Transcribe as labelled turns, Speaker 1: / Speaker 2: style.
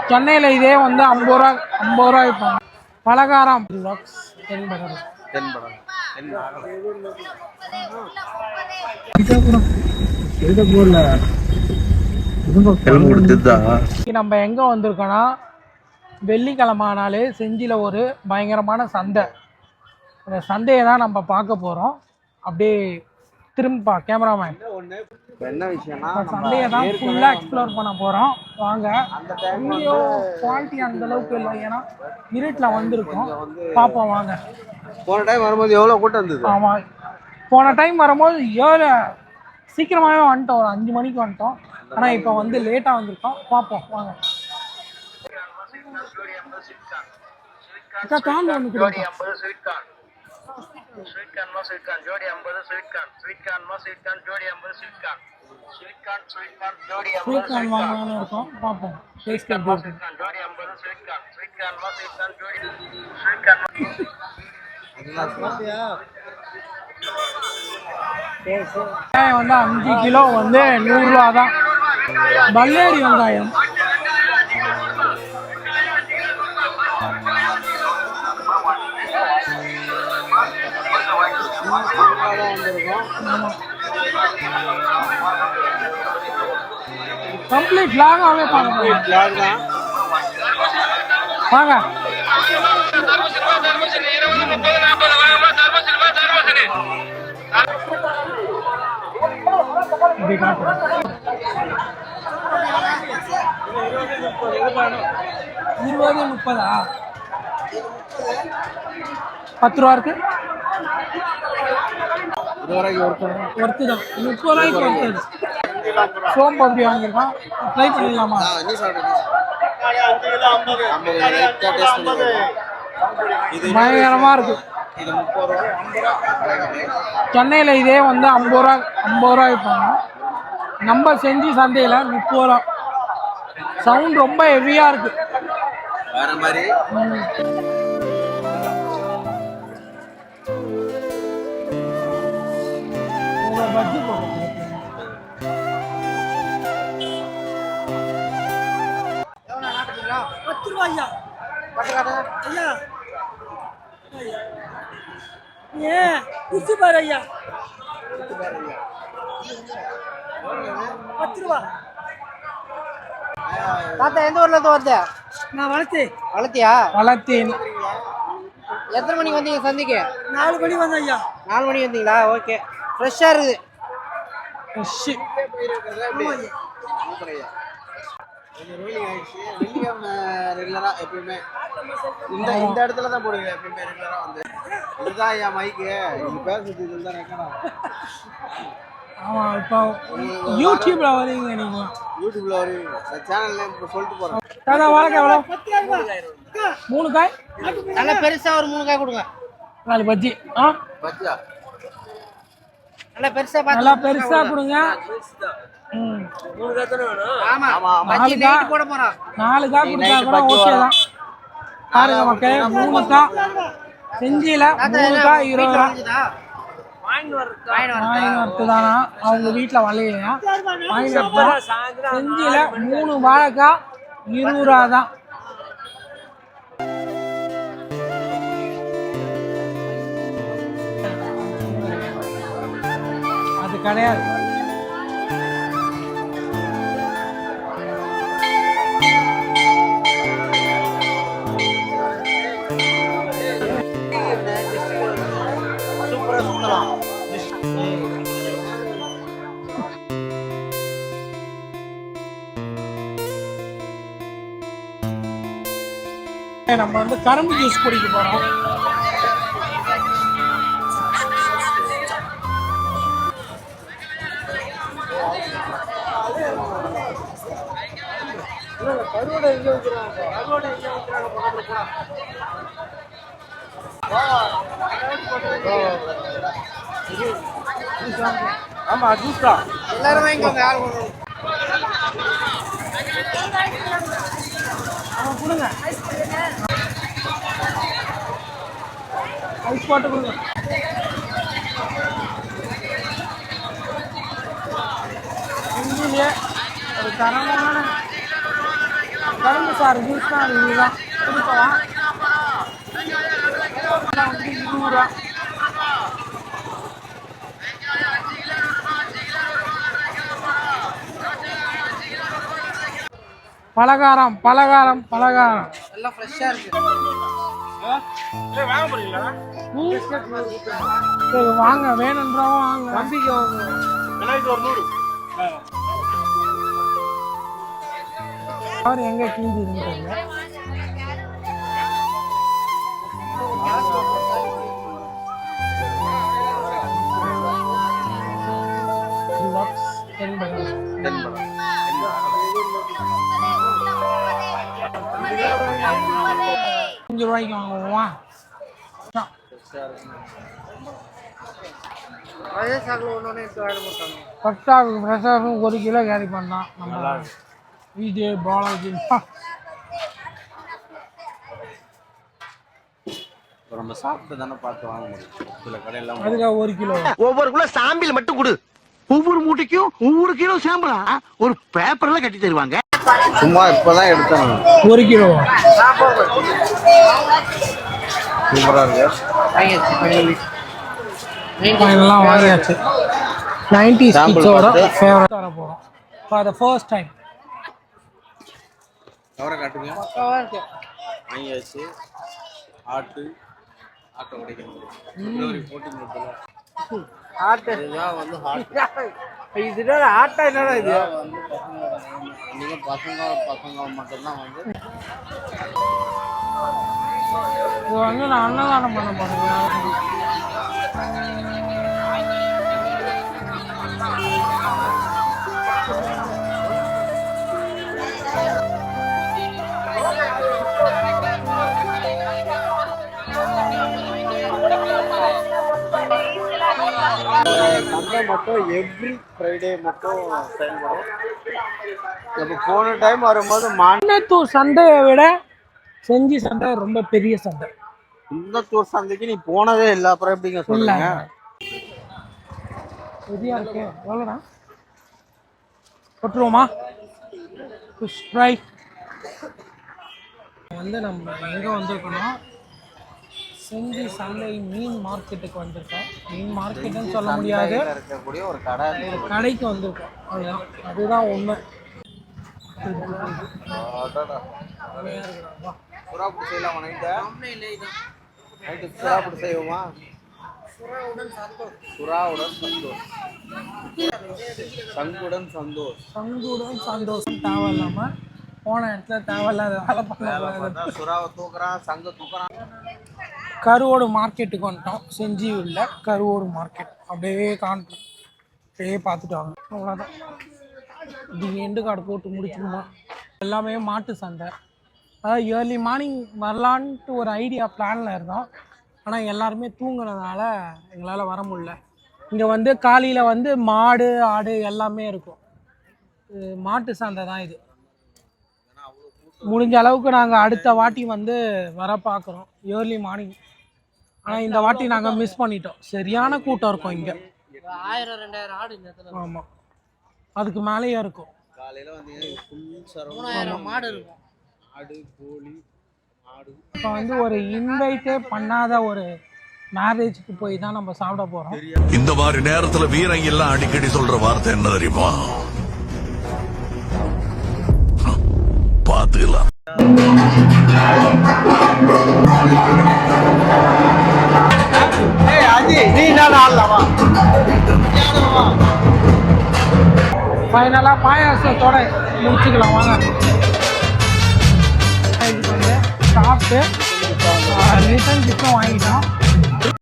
Speaker 1: சென்னையில் இதே வந்து 50 ரூபா 50 ரூபா விற்பாங்க. பலகாரம் நம்ம எங்க வந்திருக்கோம்னா, வெள்ளிக்கிழமை ஆனாலே செஞ்சியில் ஒரு பயங்கரமான சந்தை. அந்த சந்தையை தான் நம்ம பார்க்க போகிறோம். அப்படியே திரும்ப கேமராமேன்
Speaker 2: என்ன விஷயம்னா,
Speaker 1: சந்தையை தான் ஃபுல்லாக எக்ஸ்ப்ளோர் பண்ண போகிறோம். வாங்க. இங்கேயும் குவாலிட்டி அந்த அளவுக்கு இல்லை, ஏன்னா இருட்டில் வந்திருக்கோம். பார்ப்போம் வாங்க.
Speaker 2: போன டைம் வரும்போது எவ்வளோ கூட்டம் இருந்தது?
Speaker 1: ஆமாம், போன டைம் வரும்போது சீக்கிரமாகவே வந்துட்டோம், ஒரு 5 மணிக்கு வந்துட்டோம். ஆனால் இப்போ வந்து லேட்டாக வந்திருக்கோம். பார்ப்போம் வாங்க. அக்கா கான் ஒன்று கொடுங்க.
Speaker 3: स्वीट कॉर्न मा स्वीट कॉर्न जोड़ी 50 स्वीट कॉर्न मा स्वीट कॉर्न जोड़ी 50 स्वीट कॉर्न स्वीट कॉर्न जोड़ी 50
Speaker 1: ஸ்வீட் கார்ன் வாங்கலாம்னு இருக்கோம். பாப்போம் டேஸ்ட் எப்படி இருக்கு.
Speaker 3: जोड़ी 50 स्वीट कॉर्न मा स्वीट कॉर्न जोड़ी स्वीट कॉर्न
Speaker 1: வெங்காயம் வந்து 5 கிலோ வந்து 100 ரூபா தான். பல்லேரி வெங்காயம் கம்ப்ளீட் லாகாவே பாருங்க. வாங்க. இப்படி காட்டுறேன். 20 30 10 ரூபா இருக்கு.
Speaker 2: 20 ரூபாய்க்கு
Speaker 1: ஒர்த்து தான். 30 ரூபாய்க்கு ஒர்த்து. சோம்பு அப்படி வாங்கியிருக்கோம். ட்ரை பண்ணிடலாமா? பயங்கரமா இருக்கு. சென்னையில் இதே வந்து 50 ரூபா 50 ரூபா விற்பாங்க. நம்ம செஞ்சு சந்தையில் 30 ரூபா. சவுண்ட் ரொம்ப ஹெவியா இருக்கு.
Speaker 2: வேற மாதிரி
Speaker 1: பஜ்ஜி போடுறது 10 ரூபாயா? ஐயா ஏ குச்சி பாரு ஐயா. 10 ரூபா.
Speaker 4: தாத்தா எந்த ஊர்ல இருந்து வருது?
Speaker 1: நான்
Speaker 4: வளர்த்தியா? எத்தனை மணிக்கு வந்தீங்க சந்தைக்கு?
Speaker 1: 4 மணி வந்தேன் ஐயா.
Speaker 4: 4 மணிக்கு வந்தீங்களா? ஓகே, ஃப்ரெஷ்ஷா இருக்குது.
Speaker 2: ரெகுலரா எப்பயுமே இந்த இடத்துல தான் போடுங்க. எப்பயுமே ரெகுலரா வந்து இதுதான் என் மைக்கு. நீங்க பேசுறது இதுதான் ரெக்கார்ட்.
Speaker 1: ஆமா, இப்போ யூடியூப்ல வரீங்க நீங்க.
Speaker 2: யூடியூப்ல வரீங்க. சேனல் நேம் சொல்லிட்டு போறேன்.
Speaker 1: தாதா வாழைக்காய் எவ்வளவு? 3 காய்.
Speaker 4: நல்லா பெருசா ஒரு 3 காய் கொடுங்க.
Speaker 1: 4 பஜ்ஜி.
Speaker 2: பஜ்ஜியா?
Speaker 4: நல்லா பெருசா பாத்து
Speaker 1: நல்லா பெருசா கொடுங்க.
Speaker 2: 3 காய் தான வேணும்?
Speaker 4: ஆமா ஆமா, பஜ்ஜி நைட் போட போறோம்.
Speaker 1: 4 காய் கொடுத்தா கூட ஓகே தான். பாருங்க மக்களே, 3 காய் செஞ்சில 3 காய் 20 ரூபா. வாங்கி தானா அவங்க வீட்டுல வரலையா? செஞ்சில 3 வாழைக்காய் 20 ரூபா தான். அது கிடையாது.
Speaker 2: சூப்பரா சுத்தலாம்.
Speaker 1: நம்ம வந்து கரும்பு ஜூஸ் குடிக்க போறோம்.
Speaker 2: கருவோட எங்க வைக்கிறாங்க? கருவோட எங்க வைக்கிறாங்க? ஆமா, ஜூஸ் தான்.
Speaker 4: எல்லாரும் வாங்கிக்கோங்க. யார் கொடுங்க?
Speaker 1: ஐஸ் போட்டு கொடுங்க. இருக்கிறதுலையே ஒரு தரமான கரும்பு சாறு ஜூஸ் தான் இதுதான் குடிக்கலாம். 20 ரூபா. பலகாரம் பலகாரம் பலகாரம்
Speaker 4: எல்லாம் ஃப்ரெஷ்ஷாக இருக்கு.
Speaker 1: சரி வாங்க, வேணுன்றவங்க வாங்க.
Speaker 4: நம்பிக்கை வாங்க.
Speaker 1: அவர் எங்க கீஞ்சி இருந்துட்டாங்க. ₹5 வாங்குவோமா?
Speaker 4: வயசாக ஒன்று எடுத்து வாட மாட்டாங்க.
Speaker 1: பட்டாக்கு பிரசாதம் 1 கிலோ கேரி பண்ணலாம். நம்ம விஜய் பாலாஜி
Speaker 2: நம்ம சாப்பிட்டு தானே பார்த்து வாங்க முடியும். சில கடையெல்லாம்
Speaker 1: அதுக்காக 1 கிலோ.
Speaker 5: ஒவ்வொரு கிலோ சாம்பிள் மட்டும் கொடு. ஒவ்வொரு மூட்டைக்கும் ஒவ்வொரு கிலோ சாம்பிளா ஒரு பேப்பர்ல கட்டி தருவாங்க.
Speaker 2: சும்மா இப்பதான் எடுத்தேன்.
Speaker 1: 1 கிலோ
Speaker 2: சூப்பரா இருக்கு.
Speaker 1: எல்லாம் வாங்கியாச்சு. 90s கிட்ஸோட ஃபேவரட் வர போகிறோம் ஃபார் த ஃபர்ஸ்ட் டைம்.
Speaker 2: கவரை காட்டுங்க.
Speaker 4: பக்காவாக இருக்கு.
Speaker 2: வாங்கியாச்சு. ஆட்டை உடைக்கணும். பிப்ரவரி 14
Speaker 4: ஆட்டை
Speaker 2: இதுதான் வந்து
Speaker 4: இதுதான் ஆட்டா என்னடா இது?
Speaker 2: வந்து பசங்க மட்டும்தான் வந்து
Speaker 1: இது வந்து நான் அன்னதானம் பண்ண போகிறேன்.
Speaker 2: சந்தை மட்டும் எவ்ரி ஃப்ரைடே மட்டும் செயல்படும். இப்போ போன டைம் வரும்போது
Speaker 1: குன்னத்தூர் சந்தையை விட செஞ்சி சந்தை ரொம்ப பெரிய சந்தை.
Speaker 2: குன்னத்தூர் சந்தைக்கு நீ போனதே இல்லை, அப்புறம் எப்படிங்க சொல்லுங்க?
Speaker 1: பெரியா இருக்கு. எவ்வளோண்ணா கொட்டுருவோமா? ஃபிஷ் ஃப்ரை வந்து நம்ம எங்கே வந்திருக்கோம்? செஞ்சி சந்தை மீன் மார்க்கெட்டுக்கு வந்திருக்கோம். மீன் மார்க்கெட்டுன்னு சொல்ல முடியாது,
Speaker 2: இருக்கக்கூடிய ஒரு கடை.
Speaker 1: கடைக்கு வந்திருக்கோம். அதுதான் உண்மை.
Speaker 2: சுறாப்புட்டு செய்யலாமா? நைட்டு சுறாப்புட்டு செய்வோமா? சுறாவுடன் சந்தோஷ்.
Speaker 1: சங்குடன் சந்தோஷம் தேவையில்லாமல் போன இடத்துல தேவையில்லாத வேலை பண்ண.
Speaker 2: சுறாவை தூக்குறான், சங்க தூக்குறான்.
Speaker 1: கருவோடு மார்க்கெட்டுக்கு வந்துட்டோம். செஞ்சி உள்ள கருவோடு மார்க்கெட் அப்படியே காண்போம். அப்படியே பார்த்துட்டு வாங்க. அவ்வளோதான். இது எண்டு கார்டு போட்டு முடிச்சுக்குமா? எல்லாமே மாட்டு சந்தை. அதாவது ஏர்லி மார்னிங் வரலான்ட்டு ஒரு ஐடியா பிளானில் இருந்தோம். ஆனால் எல்லாருமே தூங்குனதுனால எங்களால் வர முடியல. இங்கே வந்து காலையில் வந்து மாடு ஆடு எல்லாமே இருக்கும். மாட்டு சந்தை தான் இது. முடிஞ்ச அளவுக்கு நாங்கள் அடுத்த வாட்டி வந்து வர பார்க்குறோம் ஏர்லி மார்னிங். ஆனால் இந்த வாட்டி நாங்கள் மிஸ் பண்ணிட்டோம். சரியான கூட்டம் இருக்கும் இங்கே.
Speaker 4: 1000-2000 ஆடு இந்த இடத்துல.
Speaker 1: ஆமாம், அதுக்கு மேலேயே இருக்கும்.
Speaker 2: காலையில வந்து ஃபுல்
Speaker 4: 3000 மாடு இருக்கும்.
Speaker 2: ஆடு, கோழி, ஆடு.
Speaker 1: இப்போ வந்து ஒரு இன்வைட்டே பண்ணாத ஒரு மேரேஜுக்கு போய் தான் நம்ம சாப்பிட போகிறோம்.
Speaker 6: இந்த மாதிரி நேரத்துல வீரங்க எல்லாம் அடிக்கடி சொல்ற வார்த்தை என்ன தெரியுமா? பாத்துக்கலாம்.
Speaker 1: ஃபைனலாக பாயாசத்தோட முடிச்சுக்கலாம் வாங்க. இதுக்கு வந்து சாப்பிட்டு ரிட்டன் கிஃப்ட்டும் வாங்கிட்டோம்.